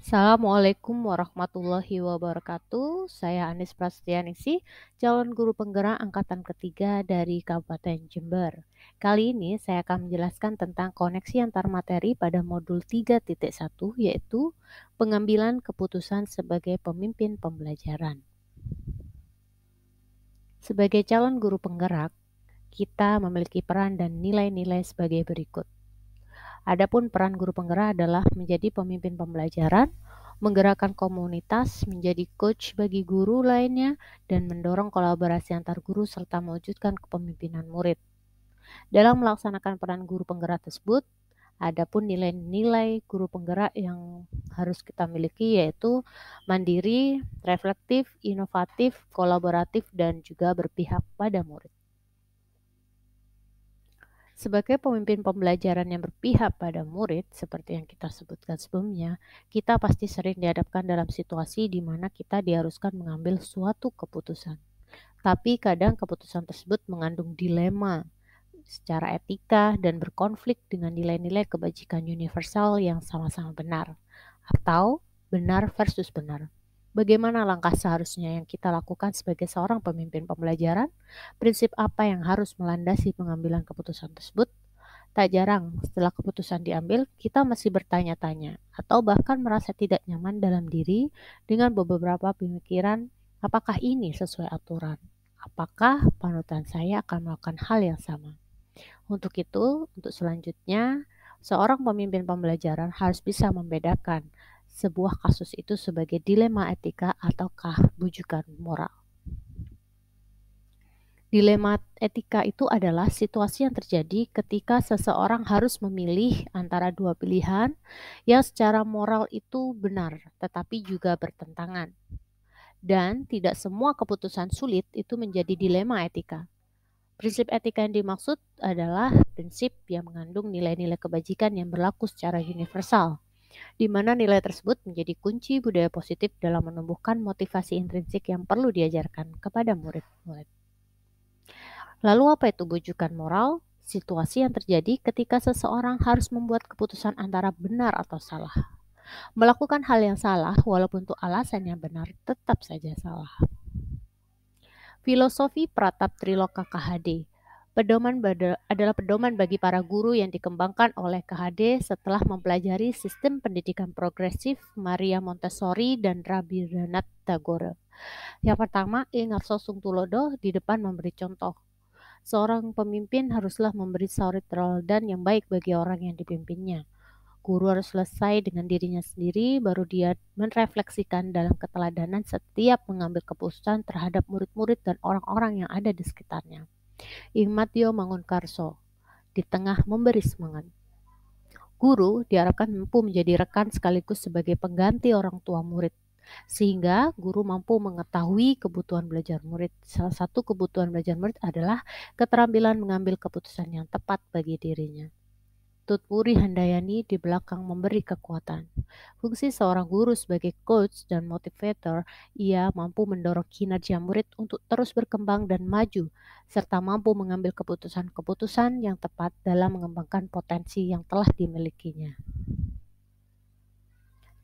Assalamualaikum warahmatullahi wabarakatuh. Saya Anis Prastianisi, calon guru penggerak angkatan ketiga dari Kabupaten Jember. Kali ini saya akan menjelaskan tentang koneksi antar materi pada modul 3.1, yaitu pengambilan keputusan sebagai pemimpin pembelajaran. Sebagai calon guru penggerak, kita memiliki peran dan nilai-nilai sebagai berikut. Adapun peran guru penggerak adalah menjadi pemimpin pembelajaran, menggerakkan komunitas, menjadi coach bagi guru lainnya, dan mendorong kolaborasi antar guru serta mewujudkan kepemimpinan murid. Dalam melaksanakan peran guru penggerak tersebut, adapun nilai-nilai guru penggerak yang harus kita miliki yaitu mandiri, reflektif, inovatif, kolaboratif, dan juga berpihak pada murid. Sebagai pemimpin pembelajaran yang berpihak pada murid, seperti yang kita sebutkan sebelumnya, kita pasti sering dihadapkan dalam situasi di mana kita diharuskan mengambil suatu keputusan. Tapi kadang keputusan tersebut mengandung dilema secara etika dan berkonflik dengan nilai-nilai kebajikan universal yang sama-sama benar, atau benar versus benar. Bagaimana langkah seharusnya yang kita lakukan sebagai seorang pemimpin pembelajaran? Prinsip apa yang harus melandasi pengambilan keputusan tersebut? Tak jarang, setelah keputusan diambil, kita masih bertanya-tanya atau bahkan merasa tidak nyaman dalam diri dengan beberapa pemikiran, apakah ini sesuai aturan? Apakah panutan saya akan melakukan hal yang sama? Untuk itu, untuk selanjutnya, seorang pemimpin pembelajaran harus bisa membedakan sebuah kasus itu sebagai dilema etika ataukah bujukan moral. Dilema etika itu adalah situasi yang terjadi ketika seseorang harus memilih antara dua pilihan yang secara moral itu benar, tetapi juga bertentangan. Dan tidak semua keputusan sulit itu menjadi dilema etika. Prinsip etika yang dimaksud adalah prinsip yang mengandung nilai-nilai kebajikan yang berlaku secara universal, di mana nilai tersebut menjadi kunci budaya positif dalam menumbuhkan motivasi intrinsik yang perlu diajarkan kepada murid-murid. Lalu apa itu bujukan moral? Situasi yang terjadi ketika seseorang harus membuat keputusan antara benar atau salah. Melakukan hal yang salah walaupun itu alasan yang benar tetap saja salah. Filosofi Pratap Triloka KHD adalah pedoman bagi para guru yang dikembangkan oleh KHD setelah mempelajari sistem pendidikan progresif Maria Montessori dan Rabindranath Tagore. Yang pertama, ingat Sosung Tulodo di depan memberi contoh. Seorang pemimpin haruslah memberi suri teladan yang baik bagi orang yang dipimpinnya. Guru harus selesai dengan dirinya sendiri, baru dia merefleksikan dalam keteladanan setiap mengambil keputusan terhadap murid-murid dan orang-orang yang ada di sekitarnya. Igmatio Mangunkarso, di tengah memberi semangat. Guru diharapkan mampu menjadi rekan sekaligus sebagai pengganti orang tua murid, sehingga guru mampu mengetahui kebutuhan belajar murid. Salah satu kebutuhan belajar murid adalah keterampilan mengambil keputusan yang tepat bagi dirinya. Tutpuri Handayani di belakang memberi kekuatan. Fungsi seorang guru sebagai coach dan motivator, ia mampu mendorong kinerja murid untuk terus berkembang dan maju, serta mampu mengambil keputusan-keputusan yang tepat dalam mengembangkan potensi yang telah dimilikinya.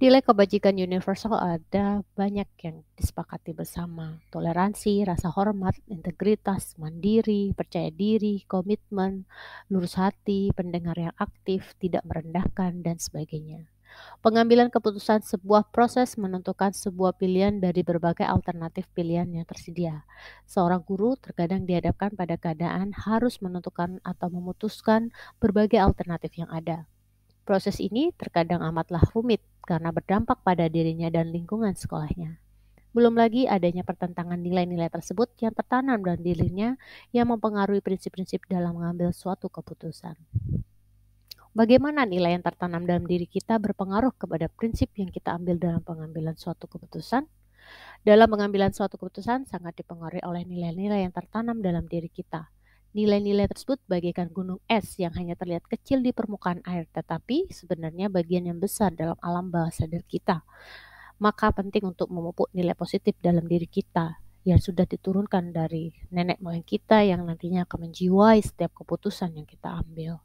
Nilai kebajikan universal ada banyak yang disepakati bersama. Toleransi, rasa hormat, integritas, mandiri, percaya diri, komitmen, lurus hati, pendengar yang aktif, tidak merendahkan, dan sebagainya. Pengambilan keputusan sebuah proses menentukan sebuah pilihan dari berbagai alternatif pilihan yang tersedia. Seorang guru terkadang dihadapkan pada keadaan harus menentukan atau memutuskan berbagai alternatif yang ada. Proses ini terkadang amatlah rumit karena berdampak pada dirinya dan lingkungan sekolahnya. Belum lagi adanya pertentangan nilai-nilai tersebut yang tertanam dalam dirinya yang mempengaruhi prinsip-prinsip dalam mengambil suatu keputusan. Bagaimana nilai yang tertanam dalam diri kita berpengaruh kepada prinsip yang kita ambil dalam pengambilan suatu keputusan? Dalam pengambilan suatu keputusan sangat dipengaruhi oleh nilai-nilai yang tertanam dalam diri kita. Nilai-nilai tersebut bagaikan gunung es yang hanya terlihat kecil di permukaan air, tetapi sebenarnya bagian yang besar dalam alam bawah sadar kita. Maka penting untuk memupuk nilai positif dalam diri kita yang sudah diturunkan dari nenek moyang kita yang nantinya akan menjiwai setiap keputusan yang kita ambil.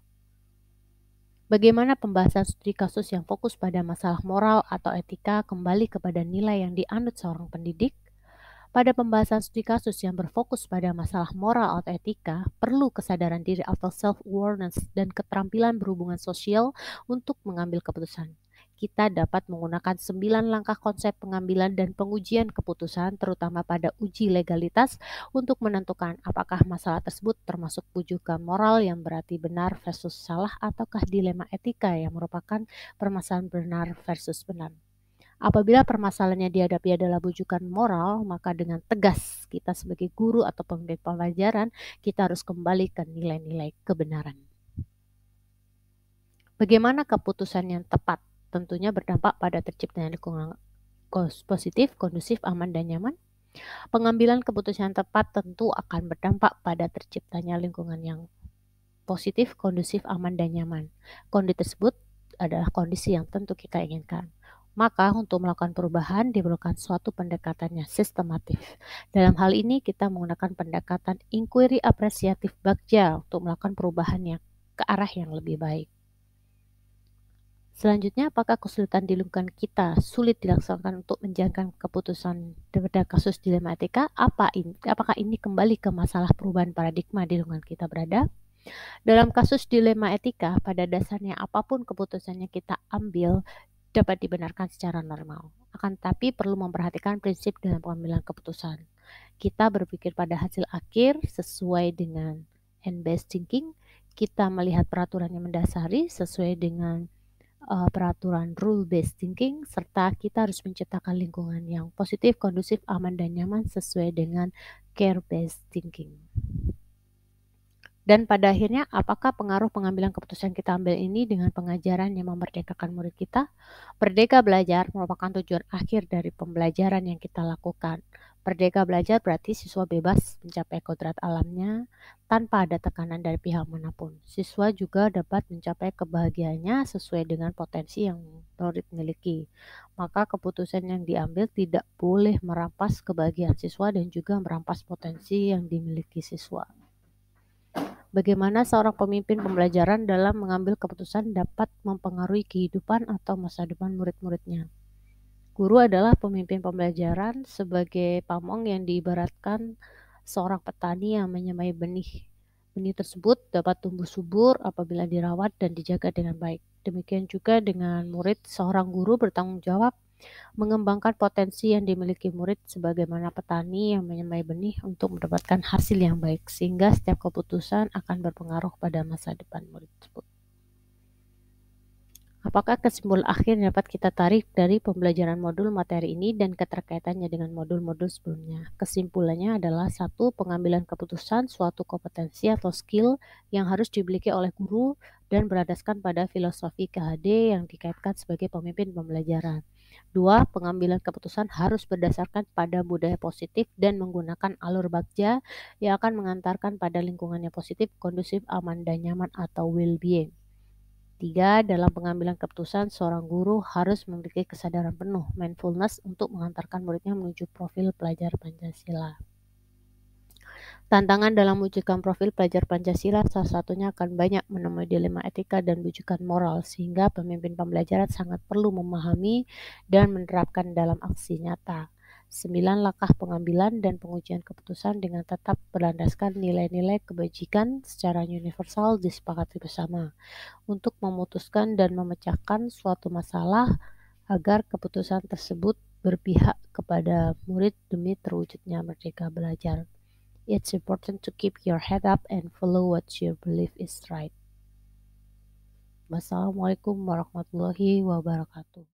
Bagaimana pembahasan studi kasus yang fokus pada masalah moral atau etika kembali kepada nilai yang dianut seorang pendidik? Pada pembahasan studi kasus yang berfokus pada masalah moral atau etika, perlu kesadaran diri atau self-awareness dan keterampilan berhubungan sosial untuk mengambil keputusan. Kita dapat menggunakan 9 langkah konsep pengambilan dan pengujian keputusan, terutama pada uji legalitas, untuk menentukan apakah masalah tersebut termasuk rujukan moral yang berarti benar versus salah, ataukah dilema etika yang merupakan permasalahan benar versus benar. Apabila permasalahannya dihadapi adalah bujukan moral, maka dengan tegas kita sebagai guru atau pemimpin pelajaran, kita harus kembali ke nilai-nilai kebenaran. Bagaimana keputusan yang tepat? Tentunya berdampak pada terciptanya lingkungan positif, kondusif, aman, dan nyaman. Pengambilan keputusan yang tepat tentu akan berdampak pada terciptanya lingkungan yang positif, kondusif, aman, dan nyaman. Kondisi tersebut adalah kondisi yang tentu kita inginkan. Maka untuk melakukan perubahan diperlukan suatu pendekatan yang sistematif. Dalam hal ini kita menggunakan pendekatan inquiry apresiatif Bagja untuk melakukan perubahan yang ke arah yang lebih baik. Selanjutnya, apakah kesulitan di lingkungan kita sulit dilaksanakan untuk menjalankan keputusan pada kasus dilema etika? Apakah ini kembali ke masalah perubahan paradigma di lingkungan kita berada? Dalam kasus dilema etika, pada dasarnya apapun keputusannya kita ambil dapat dibenarkan secara normal. Akan tetapi perlu memperhatikan prinsip dalam pengambilan keputusan. Kita berpikir pada hasil akhir sesuai dengan end-based thinking. Kita melihat peraturan yang mendasari sesuai dengan peraturan rule-based thinking, serta kita harus menciptakan lingkungan yang positif, kondusif, aman, dan nyaman sesuai dengan care-based thinking. Dan pada akhirnya, apakah pengaruh pengambilan keputusan kita ambil ini dengan pengajaran yang memerdekakan murid kita? Merdeka belajar merupakan tujuan akhir dari pembelajaran yang kita lakukan. Merdeka belajar berarti siswa bebas mencapai kodrat alamnya tanpa ada tekanan dari pihak manapun. Siswa juga dapat mencapai kebahagiaannya sesuai dengan potensi yang murid miliki. Maka keputusan yang diambil tidak boleh merampas kebahagiaan siswa dan juga merampas potensi yang dimiliki siswa. Bagaimana seorang pemimpin pembelajaran dalam mengambil keputusan dapat mempengaruhi kehidupan atau masa depan murid-muridnya. Guru adalah pemimpin pembelajaran sebagai pamong yang diibaratkan seorang petani yang menyemai benih. Benih tersebut dapat tumbuh subur apabila dirawat dan dijaga dengan baik. Demikian juga dengan murid, seorang guru bertanggung jawab mengembangkan potensi yang dimiliki murid sebagaimana petani yang menyemai benih untuk mendapatkan hasil yang baik, sehingga setiap keputusan akan berpengaruh pada masa depan murid tersebut. Apakah kesimpulan akhir yang dapat kita tarik dari pembelajaran modul materi ini dan keterkaitannya dengan modul-modul sebelumnya? Kesimpulannya adalah satu, pengambilan keputusan suatu kompetensi atau skill yang harus dimiliki oleh guru dan berdasarkan pada filosofi KHD yang dikaitkan sebagai pemimpin pembelajaran. Dua, pengambilan keputusan harus berdasarkan pada budaya positif dan menggunakan alur bagja yang akan mengantarkan pada lingkungan yang positif, kondusif, aman, dan nyaman atau well-being. Tiga, dalam pengambilan keputusan, seorang guru harus memiliki kesadaran penuh, mindfulness, untuk mengantarkan muridnya menuju profil pelajar Pancasila. Tantangan dalam mewujudkan profil pelajar Pancasila salah satunya akan banyak menemui dilema etika dan bujukan moral, sehingga pemimpin pembelajaran sangat perlu memahami dan menerapkan dalam aksi nyata. 9 langkah pengambilan dan pengujian keputusan dengan tetap berlandaskan nilai-nilai kebajikan secara universal disepakati bersama untuk memutuskan dan memecahkan suatu masalah agar keputusan tersebut berpihak kepada murid demi terwujudnya merdeka belajar. It's important to keep your head up and follow what you believe is right. Wassalamualaikum warahmatullahi wabarakatuh.